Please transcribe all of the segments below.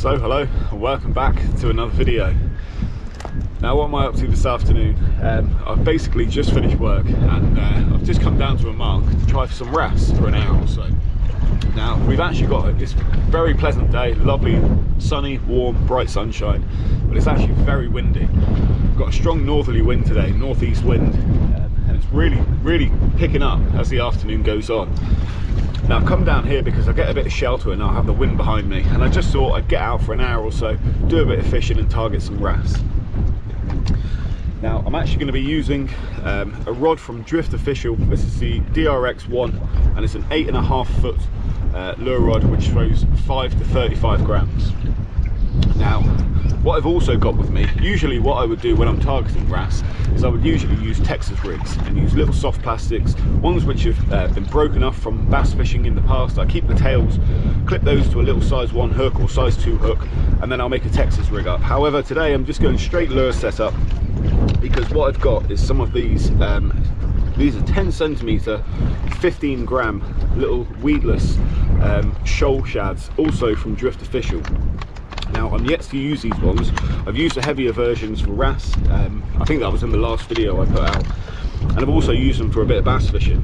So hello and welcome back to another video. Now what am I up to this afternoon? I've basically just finished work and I've just come down to a mark to try for some wrasse for an hour or so. Now we've actually got this very pleasant day, lovely sunny, warm, bright sunshine, but it's actually very windy. We've got a strong northerly wind today, northeast wind, and it's really picking up as the afternoon goes on. Now I've come down here because I get a bit of shelter and I'll have the wind behind me, and I just thought I'd get out for an hour or so, do a bit of fishing and target some wrasse. Now I'm actually going to be using a rod from Driftofficial. This is the DRX1 and it's an 8.5 foot lure rod which throws 5 to 35 grams. Now what I've also got with me, usually what I would do when I'm targeting wrasse is I would usually use Texas rigs and use little soft plastics, ones which have been broken off from bass fishing in the past. I keep the tails, clip those to a little size 1 hook or size 2 hook, and then I'll make a Texas rig up. However, today I'm just going straight lure setup because what I've got is some of these are 10 centimeter 15 gram little weedless shoal shads, also from Driftofficial. Now I'm yet to use these ones. I've used the heavier versions for wrasse. I think that was in the last video I put out, and I've also used them for a bit of bass fishing.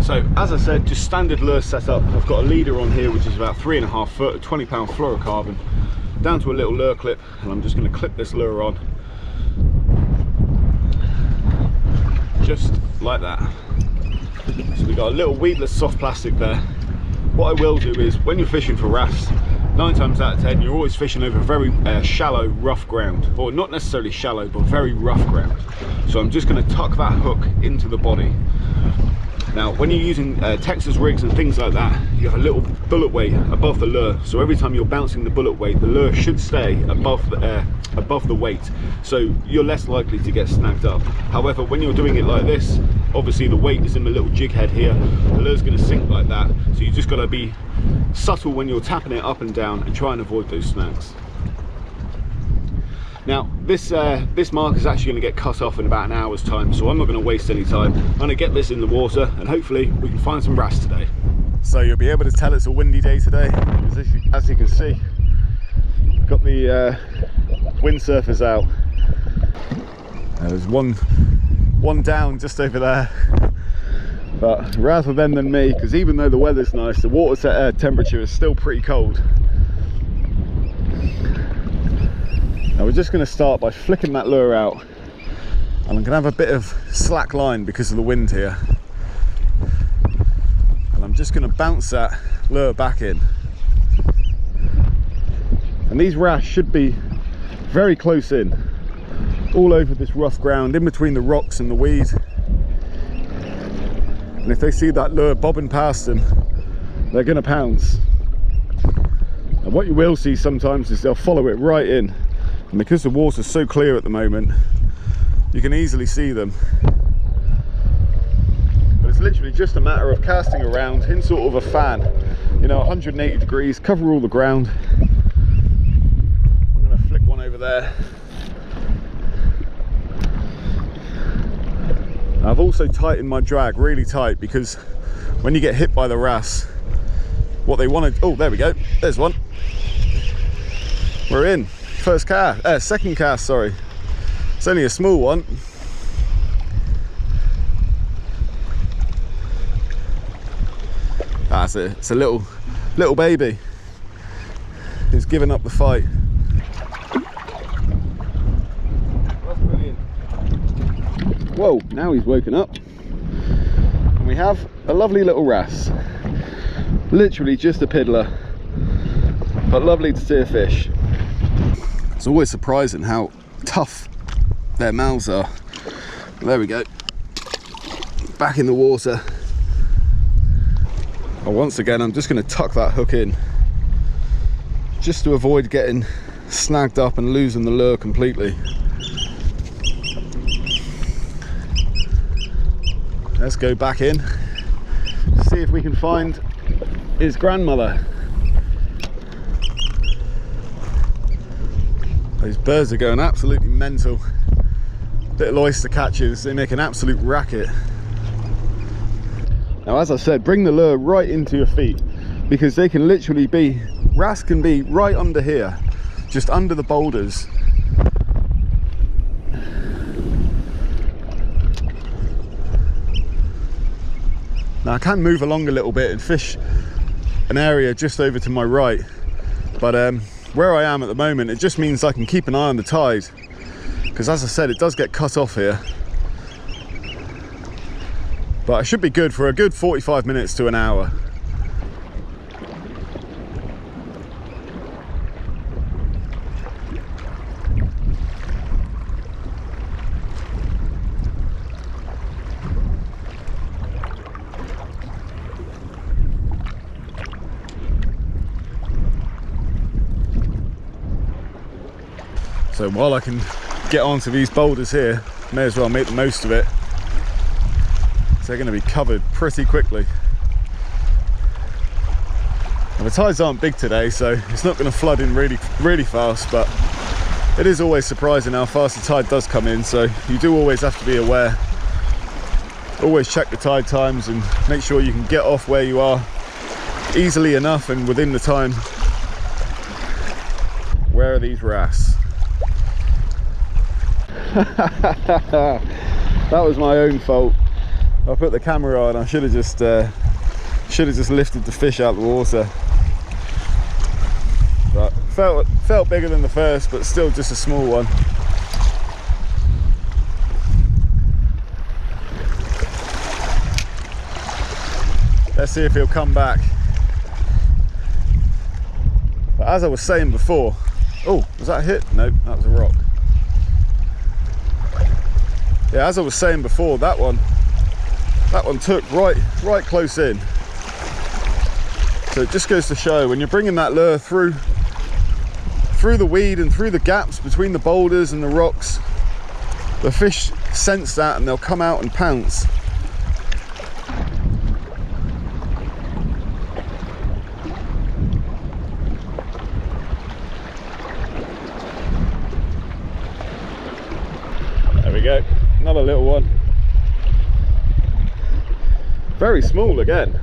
So as I said, just standard lure setup. I've got a leader on here which is about 3.5 foot, a 20-pound fluorocarbon, down to a little lure clip, and I'm just going to clip this lure on just like that. So we've got a little weedless soft plastic there. What I will do is, when you're fishing for wrasse, 9 times out of 10 you're always fishing over very shallow, rough ground, or not necessarily shallow but very rough ground. So I'm just going to tuck that hook into the body. Now when you're using Texas rigs and things like that, you have a little bullet weight above the lure, so every time you're bouncing the bullet weight, the lure should stay above the weight, so you're less likely to get snagged up. However, when you're doing it like this, obviously the weight is in the little jig head here, the lure's going to sink like that, so you just got to be subtle when you're tapping it up and down and try and avoid those snags. Now this mark is actually going to get cut off in about an hour's time, so I'm not going to waste any time. I'm going to get this in the water and hopefully we can find some wrasse today. So you'll be able to tell it's a windy day today, as you can see, got the windsurfers out. There's one down just over there, but rather them than me, because even though the weather's nice, the water temperature is still pretty cold. Now we're just going to start by flicking that lure out, and I'm going to have a bit of slack line because of the wind here, and I'm just going to bounce that lure back in. And these wrasse should be very close in, all over this rough ground, in between the rocks and the weed. And if they see that lure bobbing past them, they're going to pounce. And what you will see sometimes is they'll follow it right in. And because the water's so clear at the moment, you can easily see them. But it's literally just a matter of casting around in sort of a fan, you know, 180 degrees, cover all the ground. I'm going to flick one over there. I've also tightened my drag really tight, because when you get hit by the wrasse, what they want to... Oh, there we go. There's one. We're in. First cast, second cast, sorry. It's only a small one. It's a little baby who's given up the fight. That's brilliant. Whoa, now he's woken up. And we have a lovely little wrasse. Literally just a piddler, but lovely to see a fish. It's always surprising how tough their mouths are. There we go, back in the water. And once again, I'm just going to tuck that hook in, just to avoid getting snagged up and losing the lure completely. Let's go back in, see if we can find his grandmother. Those birds are going absolutely mental. Little oyster catchers, they make an absolute racket. Now as I said, bring the lure right into your feet, because they can literally be wrasse can be right under here, just under the boulders. Now I can move along a little bit and fish an area just over to my right, but where I am at the moment, it just means I can keep an eye on the tide, because as I said, it does get cut off here. But I should be good for a good 45 minutes to an hour. So while I can get onto these boulders here, may as well make the most of it. So they're going to be covered pretty quickly. And the tides aren't big today, so it's not going to flood in really fast, but it is always surprising how fast the tide does come in, so you do always have to be aware. Always check the tide times and make sure you can get off where you are easily enough and within the time. Where are these wrasse? That was my own fault. I put the camera on. I should have just lifted the fish out of the water. But felt bigger than the first, but still just a small one. Let's see if he'll come back. But as I was saying before, oh, was that a hit? No, that was a rock. Yeah, as I was saying before, that one took right close in. So it just goes to show, when you're bringing that lure through the weed and through the gaps between the boulders and the rocks, the fish sense that and they'll come out and pounce. There we go. Another little one. Very small again.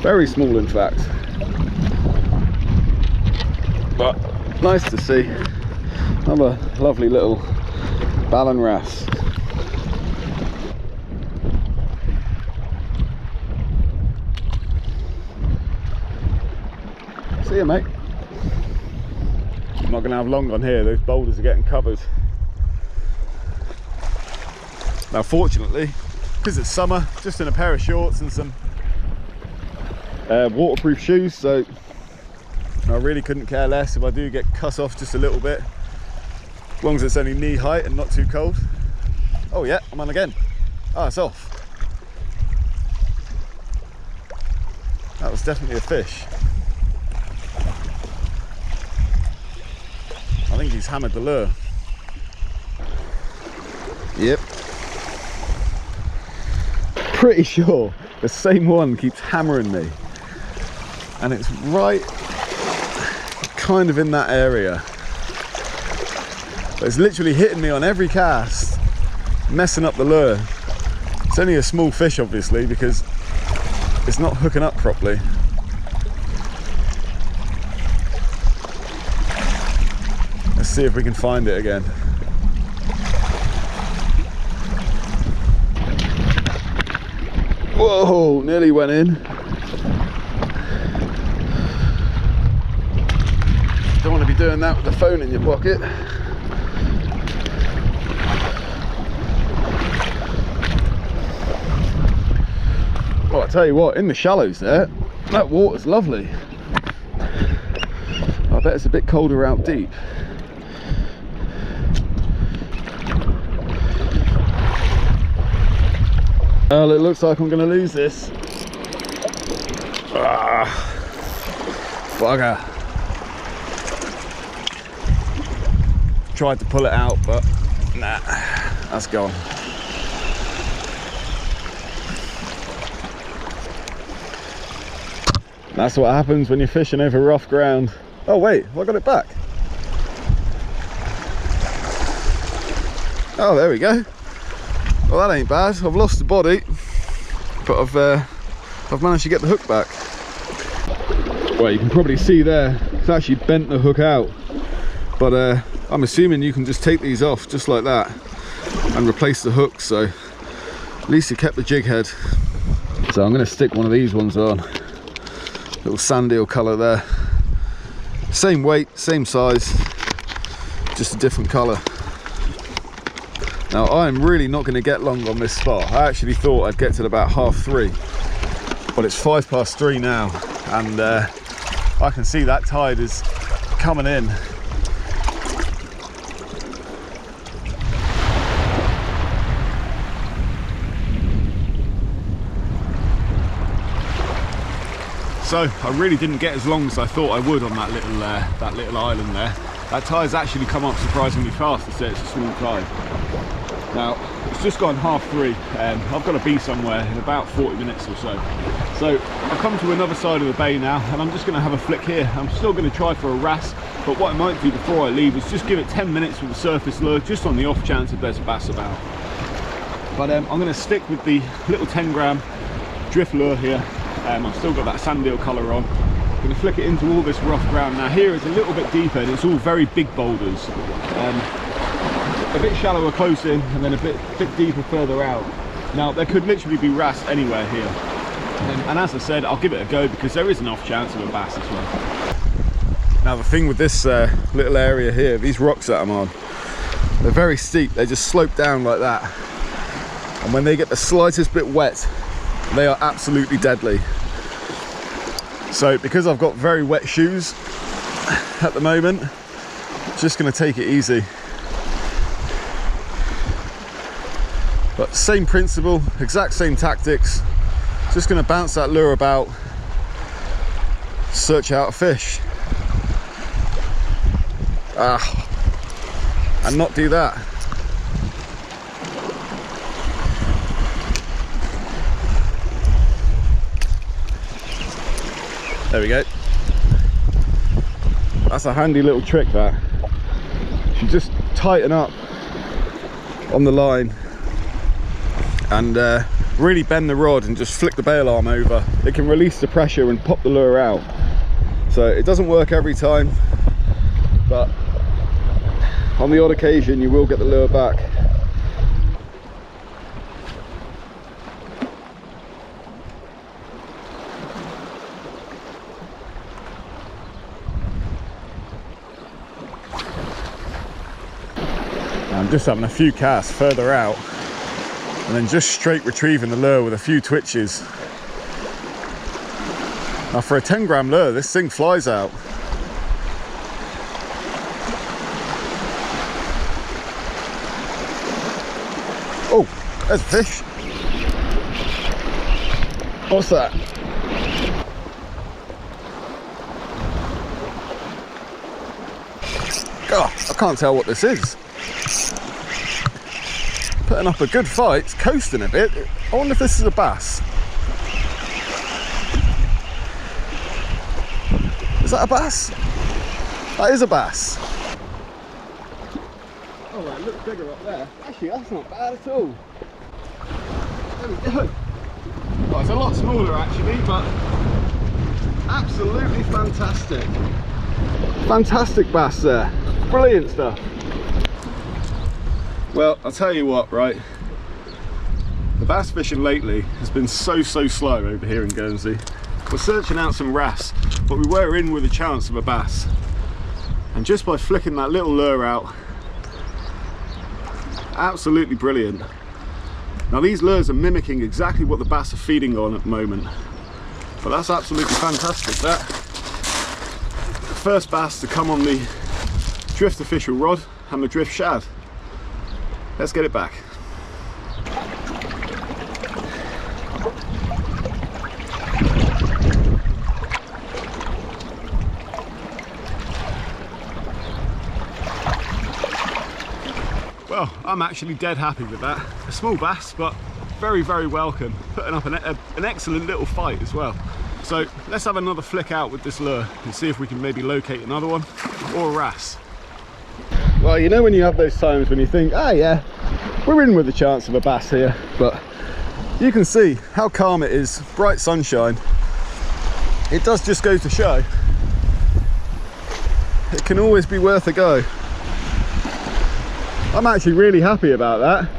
Very small, in fact. But nice to see. Another lovely little ballan wrasse. See you, mate. I'm not going to have long on here, those boulders are getting covered. Now fortunately, because it's summer, just in a pair of shorts and some waterproof shoes, so I really couldn't care less if I do get cut off just a little bit, as long as it's only knee height and not too cold. Oh yeah, I'm on again. Ah, it's off. That was definitely a fish. I think he's hammered the lure. Yep. Pretty sure the same one keeps hammering me. And it's right kind of in that area. But it's literally hitting me on every cast, messing up the lure. It's only a small fish, obviously, because it's not hooking up properly. Let's see if we can find it again. Whoa, nearly went in. Don't want to be doing that with the phone in your pocket. Well, I tell you what, in the shallows there, that water's lovely. I bet it's a bit colder out deep. Well, it looks like I'm going to lose this. Ah, bugger. Tried to pull it out, but nah, that's gone. That's what happens when you're fishing over rough ground. Oh wait, have I got it back? Oh, there we go. Well, that ain't bad. I've lost the body, but I've managed to get the hook back. Well, you can probably see there, it's actually bent the hook out. But I'm assuming you can just take these off just like that and replace the hook, so at least it kept the jig head. So I'm going to stick one of these ones on. Little sand eel colour there. Same weight, same size, just a different colour. Now I'm really not going to get long on this spot. I actually thought I'd get to about 3:30, but it's 3:05 now, and I can see that tide is coming in. So I really didn't get as long as I thought I would on that little island there. That tide's actually come up surprisingly fast to say it's a small tide. Now it's just gone 3:30. I've got to be somewhere in about 40 minutes or so. So I've come to another side of the bay now, and I'm just going to have a flick here. I'm still going to try for a wrasse, but what I might do before I leave is just give it 10 minutes with a surface lure, just on the off chance that there's a bass about. But I'm going to stick with the little 10-gram drift lure here. I've still got that sand eel colour on. I'm going to flick it into all this rough ground. Now here it's a little bit deeper, and it's all very big boulders. A bit shallower close in, and then a bit deeper further out. Now there could literally be wrasse anywhere here. And as I said, I'll give it a go because there is an off chance of a bass as well. Now the thing with this little area here, these rocks that I'm on, they're very steep. They just slope down like that. And when they get the slightest bit wet, they are absolutely deadly. So because I've got very wet shoes at the moment, just going to take it easy. But same principle, exact same tactics. Just going to bounce that lure about, search out a fish, and not do that. There we go. That's a handy little trick, that. You just tighten up on the line and really bend the rod and just flick the bail arm over. It can release the pressure and pop the lure out. So it doesn't work every time, but on the odd occasion you will get the lure back. I'm just having a few casts further out and then just straight retrieving the lure with a few twitches. Now for a 10-gram lure, this thing flies out. Oh, there's a fish. What's that? God, I can't tell what this is. Putting up a good fight, it's coasting a bit. I wonder if this is a bass. Is that a bass? That is a bass. Oh, that looks bigger up there. Actually, that's not bad at all. There we go. Oh, it's a lot smaller actually, but absolutely fantastic. Fantastic bass there. Brilliant stuff. Well, I'll tell you what, right? The bass fishing lately has been so slow over here in Guernsey. We're searching out some wrasse, but we were in with a chance of a bass. And just by flicking that little lure out, absolutely brilliant. Now these lures are mimicking exactly what the bass are feeding on at the moment. But that's absolutely fantastic. That first bass to come on the driftofficial rod and the drift shad. Let's get it back. Well, I'm actually dead happy with that. A small bass, but very welcome. Putting up an excellent little fight as well. So let's have another flick out with this lure and see if we can maybe locate another one or a wrasse. Well, you know when you have those times when you think, oh yeah, we're in with a chance of a bass here, but You can see how calm it is, bright sunshine. It does just go to show it can always be worth a go. I'm actually really happy about that.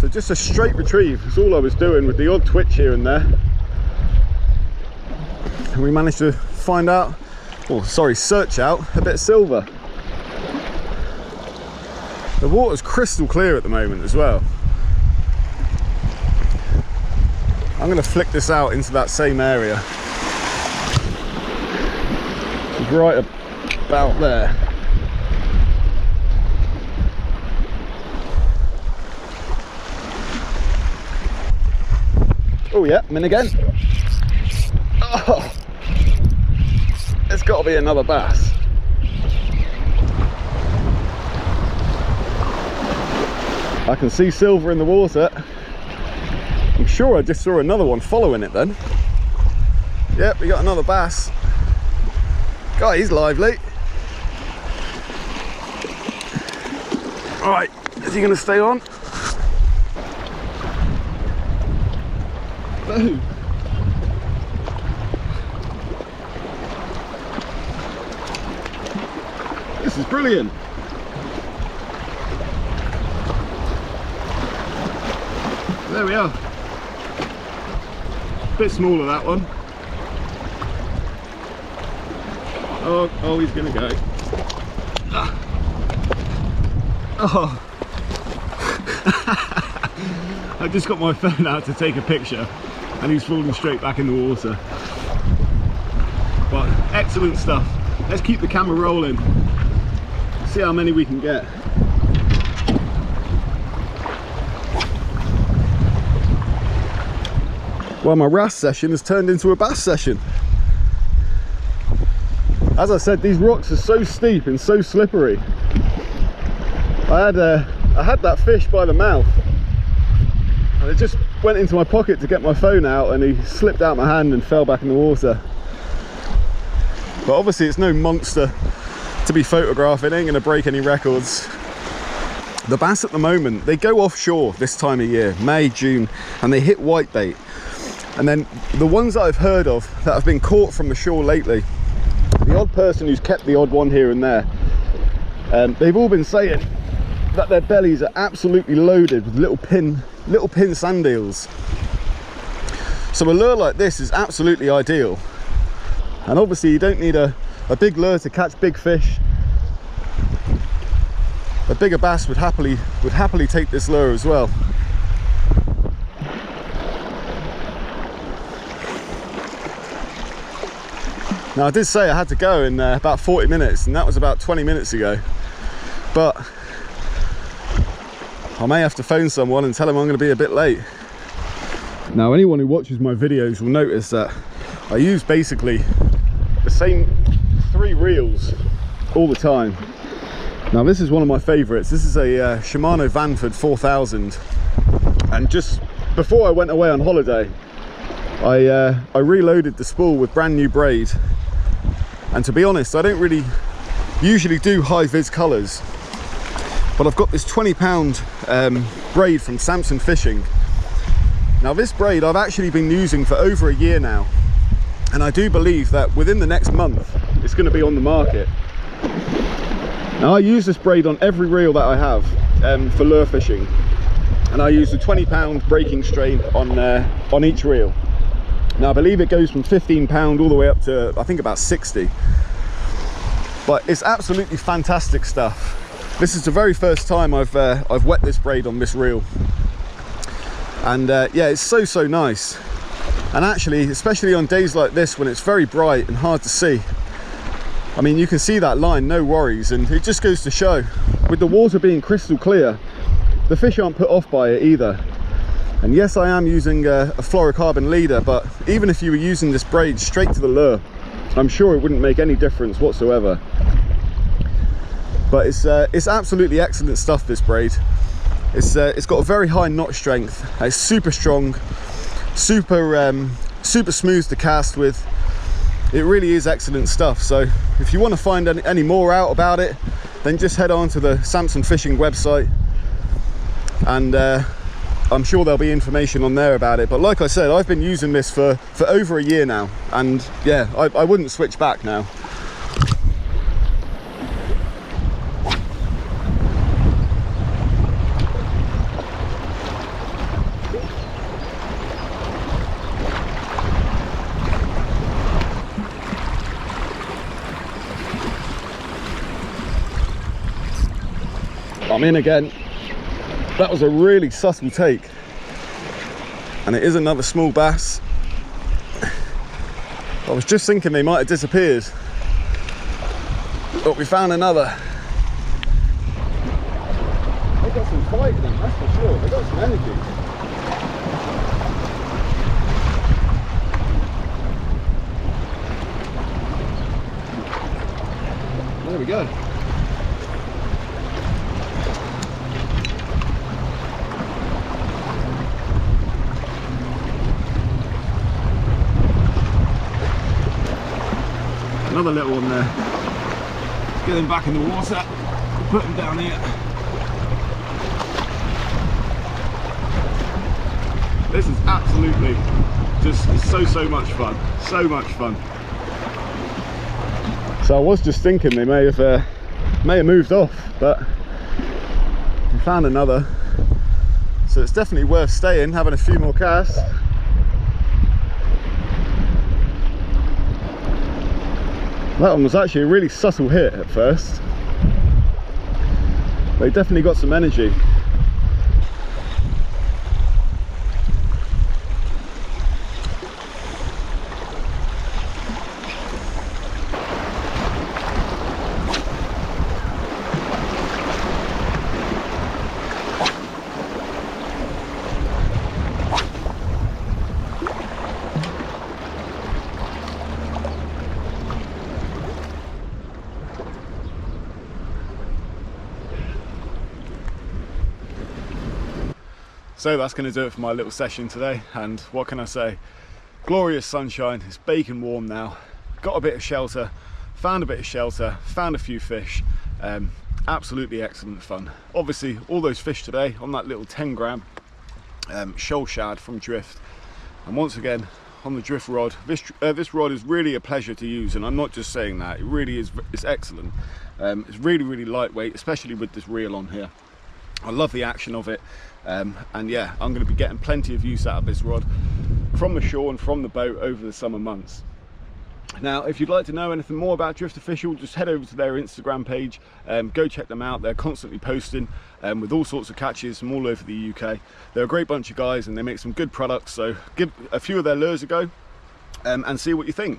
So just a straight retrieve is all I was doing, with the odd twitch here and there. And we managed to find out, or sorry, search out a bit of silver. The water's crystal clear at the moment as well. I'm going to flick this out into that same area. Right about there. Oh yeah, I'm in again. Oh, it's got to be another bass. I can see silver in the water. I'm sure I just saw another one following it then. Yep, we got another bass. God, he's lively. All right, is he going to stay on? Boom. This is brilliant. There we are. Bit smaller, that one. Oh, he's gonna go. Oh. I just got my phone out to take a picture and he's falling straight back in the water. But excellent stuff. Let's keep the camera rolling. See how many we can get. Well, my wrasse session has turned into a bass session. As I said, these rocks are so steep and so slippery. I had that fish by the mouth and it just went into my pocket to get my phone out and he slipped out my hand and fell back in the water. But obviously it's no monster to be photographing, ain't gonna break any records. The bass at the moment, they go offshore this time of year, May, June, and they hit whitebait. And then the ones that I've heard of that have been caught from the shore lately, the odd person who's kept the odd one here and there, they've all been saying that their bellies are absolutely loaded with little pin sand eels. So a lure like this is absolutely ideal. And obviously you don't need a big lure to catch big fish. A bigger bass would happily take this lure as well. Now I did say I had to go in about 40 minutes and that was about 20 minutes ago, but I may have to phone someone and tell them I'm going to be a bit late. Now anyone who watches my videos will notice that I use basically the same 3 reels all the time. Now this is one of my favourites. This is a Shimano Vanford 4000, and just before I went away on holiday I reloaded the spool with brand new braid. And to be honest, I don't really usually do high vis colours, but I've got this 20-pound braid from samsonfishing. Now this braid I've actually been using for over a year now, and I do believe that within the next month it's going to be on the market. Now I use this braid on every reel that I have for lure fishing, and I use a 20-pound breaking strain on each reel. Now I believe it goes from 15 pound all the way up to I think about 60, but it's absolutely fantastic stuff. This is the very first time I've wet this braid on this reel, and yeah, it's so nice. And actually, especially on days like this when it's very bright and hard to see, I mean you can see that line, no worries, and it just goes to show with the water being crystal clear, the fish aren't put off by it either. And yes, I am using a fluorocarbon leader, but even if you were using this braid straight to the lure, I'm sure it wouldn't make any difference whatsoever. But it's absolutely excellent stuff, this braid. It's got a very high knot strength. It's super strong, super smooth to cast with. It really is excellent stuff. So if you want to find any more out about it, then just head on to the Samson Fishing website and I'm sure there'll be information on there about it. But like I said, I've been using this for over a year now, and yeah, I wouldn't switch back now. I'm in again. That was a really subtle take, and it is another small bass. I was just thinking they might have disappeared, but we found another. They got some fight in them, that's for sure. They got some energy. There we go. Another little one there. Get him back in the water, put him down here. This is absolutely just so much fun, so much fun. So I was just thinking they may have moved off, but we found another, so it's definitely worth staying, having a few more casts. That one was actually a really subtle hit at first. They definitely got some energy. So that's going to do it for my little session today, and what can I say? Glorious sunshine, it's baking warm now, got a bit of shelter, found a few fish, absolutely excellent fun. Obviously all those fish today on that little 10 gram shoal shad from Drift, and once again on the Drift rod. This rod is really a pleasure to use, and I'm not just saying that, it really is. It's excellent. It's really lightweight, especially with this reel on here. I love the action of it, and yeah, I'm going to be getting plenty of use out of this rod from the shore and from the boat over the summer months. Now, if you'd like to know anything more about Drift Official, just head over to their Instagram page, go check them out. They're constantly posting with all sorts of catches from all over the UK. They're a great bunch of guys and they make some good products, so give a few of their lures a go and see what you think.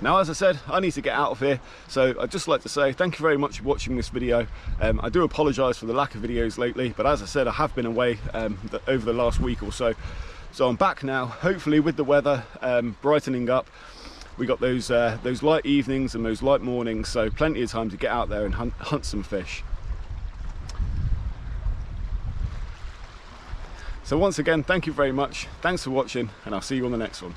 Now, as I said, I need to get out of here, so I'd just like to say thank you very much for watching this video. I do apologise for the lack of videos lately, but as I said, I have been away over the last week or so. So I'm back now, hopefully with the weather brightening up. We got those light evenings and those light mornings, so plenty of time to get out there and hunt some fish. So once again, thank you very much, thanks for watching, and I'll see you on the next one.